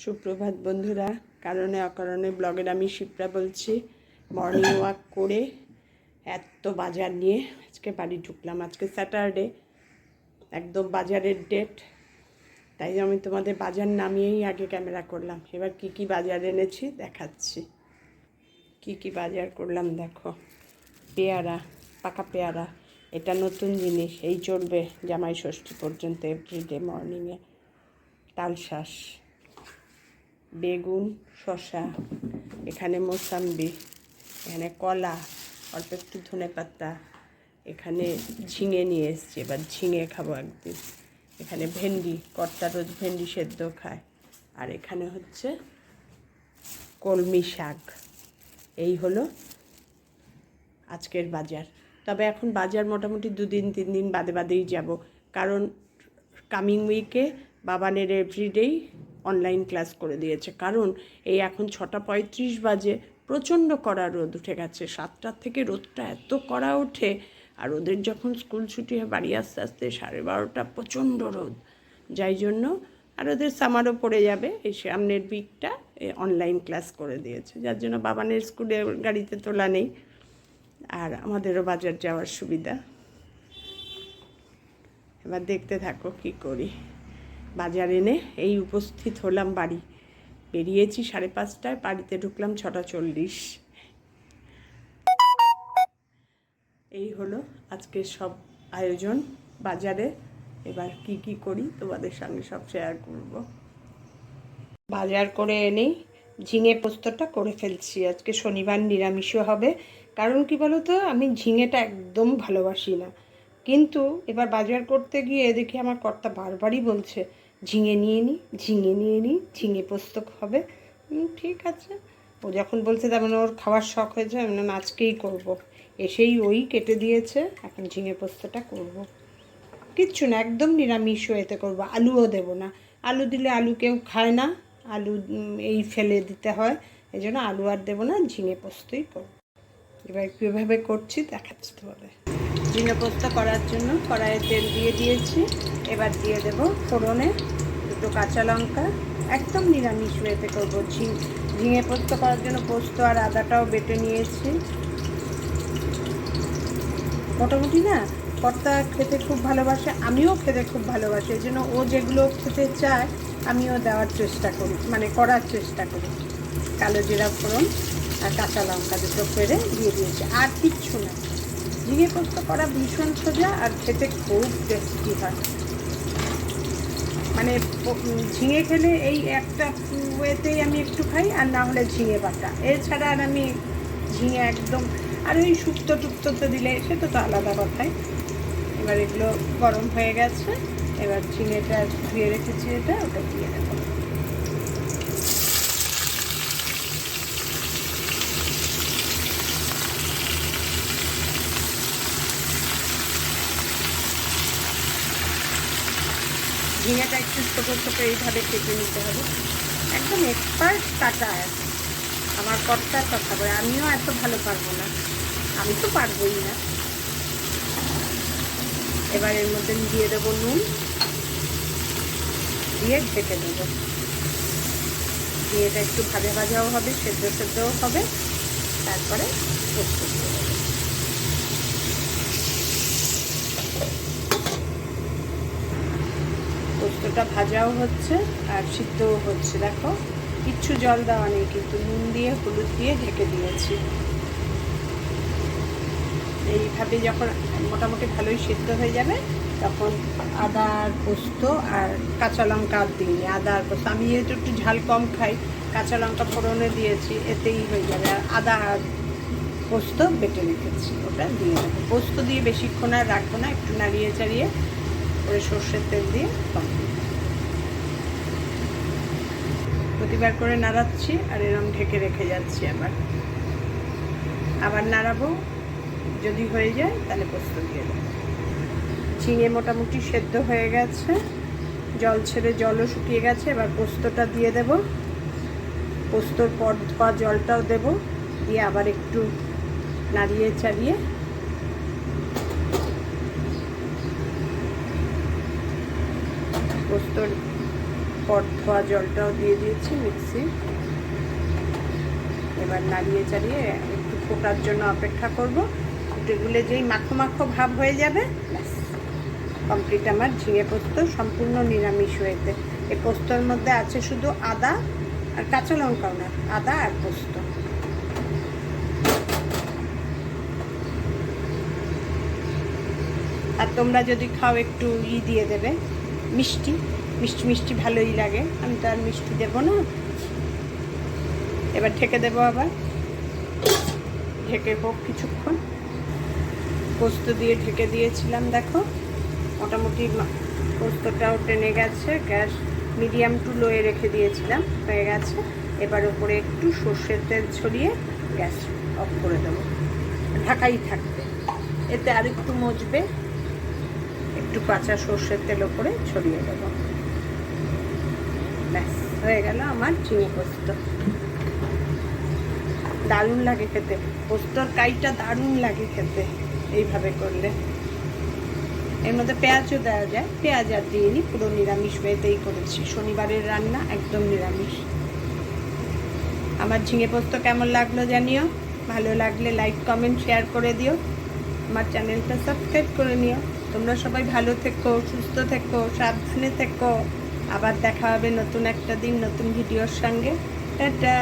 সুপ্রভাত বন্ধুরা, কারণে অকারণে ব্লগের আমি শিপ্রা বলছি। মর্নিং ওয়াক করে এত বাজার নিয়ে আজকে বাড়ি ঢুকলাম। আজকে স্যাটারডে, একদম বাজারের ডেট, তাই আমি তোমাদের বাজার নামিয়েই আগে ক্যামেরা করলাম। এবার কি কি বাজার এনেছি দেখাচ্ছি। কি কি বাজার করলাম দেখো। পেয়ারা, পাকা পেয়ারা, এটা নতুন জিনিস, এই চলবে জামাই ষষ্ঠী পর্যন্ত এভরিডে মর্নিংয়ে। তালশাঁস, বেগুন, শসা, এখানে মোসাম্বি, এখানে কলা, অল্প একটু ধনেপাতা, এখানে ঝিঙে নিয়ে এসছি, এবার ঝিঙে খাবো একদিন। এখানে ভেন্ডি, কর্তা রোজ ভেন্ডি সেদ্ধ খায়। আর এখানে হচ্ছে কলমি শাক। এই হলো আজকের বাজার। তবে এখন বাজার মোটামুটি 2-3 দিন বাদে বাদেই যাব, কারণ কামিং উইকে বাবানের এভরিডেই অনলাইন ক্লাস করে দিয়েছে। কারণ এই এখন 6:35 বাজে, প্রচণ্ড কড়া রোদ উঠে গেছে। 7টার থেকে রোদটা এত কড়া ওঠে, আর ওদের যখন স্কুল ছুটি হয় বাড়ি আস্তে আস্তে 12:30 প্রচণ্ড রোদ, যাই জন্য আর ওদের সামারও পড়ে যাবে, এই সামনের উইকটা অনলাইন ক্লাস করে দিয়েছে, যার জন্য বাবানের স্কুলে গাড়িতে তোলা নেই, আর আমাদেরও বাজার যাওয়ার সুবিধা। এবার দেখতে থাকো কি করি। বাজার এনে এই উপস্থিত হলাম বাড়ি। বেরিয়েছি 5:30টায়, বাড়িতে ঢুকলাম 6:40। এই হলো আজকে সব আয়োজন বাজারে। এবার কি কি করি তোমাদের সঙ্গে সব শেয়ার করব। বাজার করে এনেই ঝিঙে পোস্তটা করে ফেলছি। আজকে শনিবার, নিরামিষও হবে। কারণ কি বলো তো, আমি ঝিঙেটা একদম ভালোবাসি না, কিন্তু এবার বাজার করতে গিয়ে দেখি আমার কর্তা বারবারই বলছে ঝিঙে নিয়ে নিই, ঝিঙে নিয়ে নিই, ঝিঙে পোস্ত হবে। ঠিক আছে, ও যখন বলছে তার মানে ওর খাওয়ার শখ হয়েছে। আমি আজকেই করবো। এসেই ওই কেটে দিয়েছে, এখন ঝিঙে পোস্তটা করব। কিচ্ছু না, একদম নিরামিষ এতে করবো। আলুও দেবো না, আলু দিলে আলু কেউ খায় না, আলু এই ফেলে দিতে হয়, এই জন্য আলু আর দেবো না, ঝিঙে পোস্তই করবো। এবার কীভাবে করছি দেখাচ্ছি তোমাদের। ঝিঙে পোস্ত করার জন্য কড়াইয়ে তেল দিয়ে দিয়েছি। এবার দিয়ে দেবো ফোড়নে 2 কাঁচা লঙ্কা। একদম নিরামিষ ওয়েতে করবো। ঝিঙে পোস্ত করার জন্য পোস্ত আর আদাটাও বেটে নিয়েছি। মোটামুটি না, কর্তা খেতে খুব ভালোবাসে, আমিও খেতে খুব ভালোবাসি, এই জন্য ও যেগুলো খেতে চায় আমিও দেওয়ার চেষ্টা করি, মানে করার চেষ্টা করি। কালো জিরা ফোড়ন আর কাঁচা লঙ্কা দুটো পেরে দিয়ে দিয়েছি, আর কিচ্ছু না। ঝিঙে পোস্ত করা ভীষণ সোজা আর খেতে খুব টেস্টি হয়। মানে ঝিঙে খেলে এই একটা ওয়েতেই আমি একটু খাই, আর না হলে ঝিঙে বাটা, এছাড়া আর আমি ঝিঙে একদম, আর ওই শুক্তো টুক্তোতে দিলে সেটা তো আলাদা কথাই। এবার এগুলো গরম হয়ে গেছে, এবার ঝিঙেটা ধুয়ে রেখেছি, ওটা দিয়ে দেবো। ঝিঙেটা একটু ছোটো ছোটো এইভাবে কেটে নিতে হবে, একদম এক্সপার্ট কাটা আছে। আমার কর্তার কথা বলে, আমিও এত ভালো পারবো না, আমি তো পারবোই না। এবার এর মধ্যে দিয়ে দেবো নুন, দিয়ে ঢেকে দেবো। দিয়ে এটা একটু ভাজা ভাজাও হবে, সেদ্ধ সেদ্ধও হবে, তারপরে পোস্ত দিয়ে দেবো। পোস্তটা ভাজাও হচ্ছে আর সিদ্ধও হচ্ছে। দেখো, কিচ্ছু জল দেওয়া নেই, কিন্তু নুন দিয়ে হলুদ দিয়ে ঢেকে দিয়েছি। এইভাবে যখন মোটামুটি ভালোই সিদ্ধ হয়ে যাবে, তখন আদা আর পোস্ত আর কাঁচা লঙ্কা দিই। আদা আর পোস্ত আমি যেহেতু একটু ঝাল কম খাই, কাঁচা লঙ্কা ফোড়নে দিয়েছি, এতেই হয়ে যাবে। আর আদা আর পোস্ত বেটে রেখেছি, ওটা দিয়ে দেবো। পোস্ত দিয়ে বেশিক্ষণ আর রাখবো না, একটু নাড়িয়ে চাড়িয়ে করে সর্ষের তেল দিয়ে কমপ্লিট। প্রতিবার করে নাড়াচ্ছি আর এরম ঢেকে রেখে যাচ্ছি। আবার নাড়াবো, যদি হয়ে যায় তাহলে পোস্ত দিয়ে দেবো। ঝিঙে মোটামুটি সেদ্ধ হয়ে গেছে, জল ছেড়ে জলও শুকিয়ে গেছে। এবার পোস্তটা দিয়ে দেব, পোস্তর পর ধোয়া জলটাও দেব, দিয়ে আবার একটু নাড়িয়ে চাড়িয়ে পট ধোয়া জলটাও দিয়ে দিয়েছি মিক্সি। এবার নাড়িয়ে চাড়িয়ে একটু ফোটার জন্য অপেক্ষা করব। ফুটে গুলে যেই মাখো মাখো ভাব হয়ে যাবে, ব্যাস কমপ্লিট আমার ঝিঙে পোস্ত সম্পূর্ণ নিরামিষ হয়েছে। এই পোস্তর মধ্যে আছে শুধু আদা আর কাঁচা লঙ্কাও না, আদা আর পোস্ত। আর তোমরা যদি খাও একটু দিয়ে দেবে, মিষ্টি মিষ্টি মিষ্টি ভালোই লাগে, আমি তো আর মিষ্টি দেবো না। এবার ঢেকে দেবো, আবার ঢেকে হোক কিছুক্ষণ। পোস্ত দিয়ে ঢেকে দিয়েছিলাম, দেখো মোটামুটি পোস্তটাও টেনে গেছে। গ্যাস মিডিয়াম টু লোয়ে রেখে দিয়েছিলাম, হয়ে গেছে। এবার ওপরে একটু সর্ষের তেল ছড়িয়ে গ্যাস অফ করে দেবো, ঢাকাই থাকবে। এতে আর একটু মজবে, একটু কাঁচা সর্ষের তেল ওপরে ছড়িয়ে দেবো, ব্যাস হয়ে গেল আমার ঝিঙে পোস্ত। দারুণ লাগে খেতে, পোস্তর কাইটা দারুণ লাগে খেতে এইভাবে করলে। এর মধ্যে পেঁয়াজও দেওয়া যায়, পেঁয়াজ আর দিইনি, পুরো নিরামিষ ওয়েতেই করেছি। শনিবারের রান্না একদম নিরামিষ। আমার ঝিঙে পোস্ত কেমন লাগলো জানিও, ভালো লাগলে লাইক কমেন্ট শেয়ার করে দিও, আমার চ্যানেলটা সাবস্ক্রাইব করে নিও। তোমরা সবাই ভালো থেকো, সুস্থ থেকো, সাবধানে থেকো। আবার দেখা হবে নতুন একটা দিন নতুন ভিডিওর সঙ্গে। টাটা।